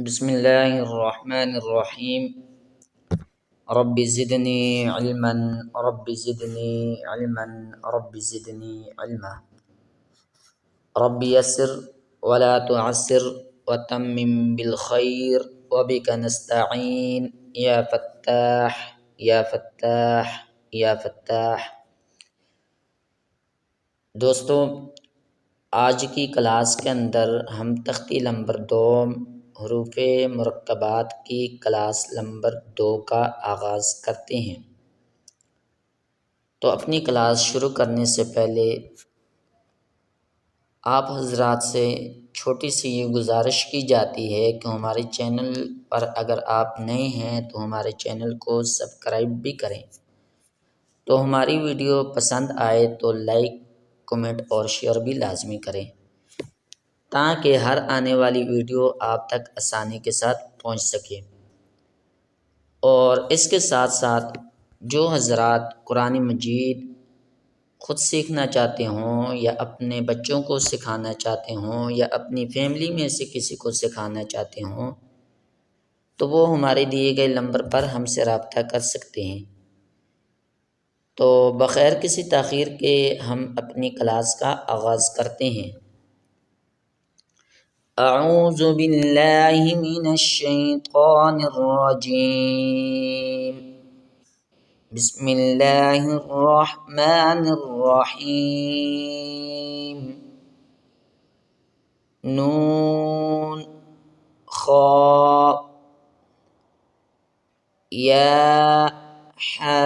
बिस्मिल्लाहिर्रहमानिर्रहीम। Rabbi ज़िदनी इल्मन rabbi ज़िदनी इल्मन rabbi ज़िदनी इल्मा। Rabbi यस्सिर वला तुअस्सिर वतम्मिम bill खैर वबिका नस्तईन या फत्ताह या फत्ताह या फत्ताह। दोस्तों, आज की क्लास के अंदर हम तख्ती नंबर 2 हरूफ़े मुरक्कबात की क्लास नंबर 2 का आगाज़ करते हैं। तो अपनी क्लास शुरू करने से पहले आप हजरात से छोटी सी ये गुजारिश की जाती है कि हमारे चैनल पर अगर आप नए हैं तो हमारे चैनल को सब्सक्राइब भी करें। तो हमारी वीडियो पसंद आए तो लाइक, कमेंट और शेयर भी लाजमी करें ताकि हर आने वाली वीडियो आप तक आसानी के साथ पहुंच सके। और इसके साथ साथ जो हजरात कुरान मजीद ख़ुद सीखना चाहते हों या अपने बच्चों को सिखाना चाहते हों या अपनी फैमिली में से किसी को सिखाना चाहते हों तो वो हमारे दिए गए नंबर पर हमसे रब्ता कर सकते हैं। तो बग़ैर किसी ताख़ीर के हम अपनी क्लास का आगाज़ करते हैं। अऊज़ु बिल्लाहि मिनश शैतानिर रजीम। बिस्मिल्लाहिर रहमानिर रहीम। नून खा या हा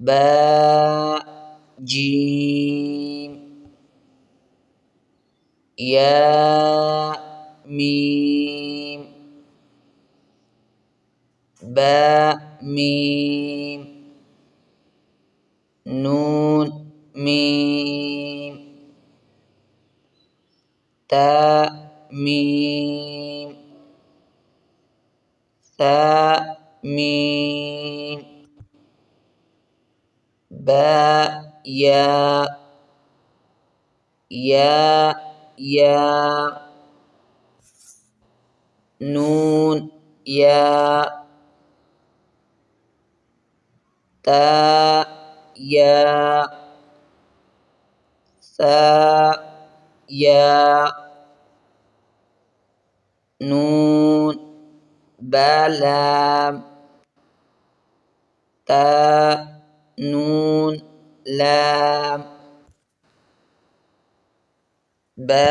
बा जीम या मीम बा मीम नून मीम ता मीम सा मीम बा या नून या ता या सा या नून बा लाम ता नून लाम बा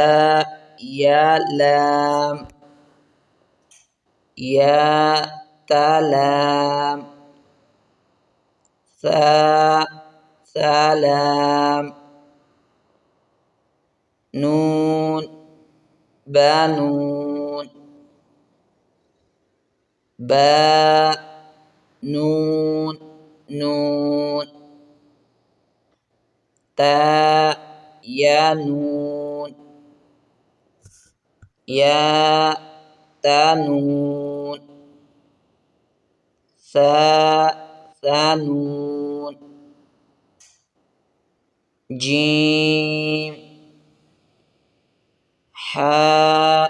या लाम या ता लाम सा लाम नून बा नून बा नून नून ता या नून या ता नून सा नून जीम हा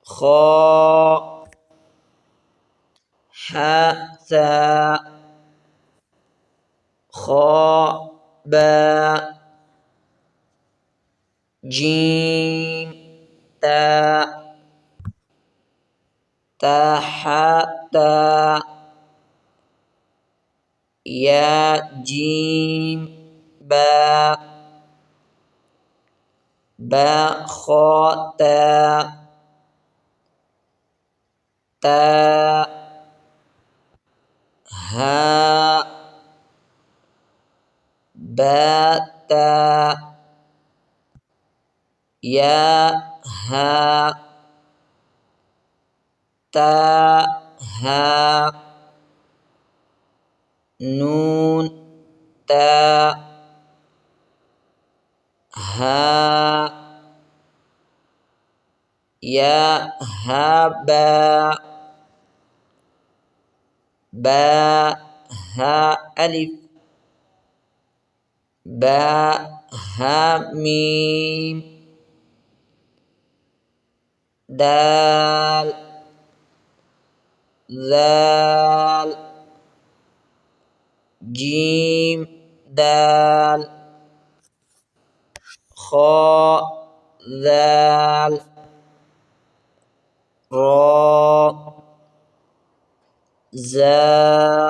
खा हा सा खा बा जीम ता हा ता या जीम बा खा ता हा बा ता या हा ता हा नून ता हा या हा बा हा अलिफ बा हा मीम दाल ذال जीम दाल खा ذال را زا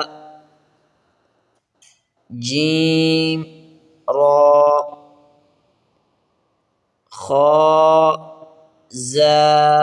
جيم را خا زا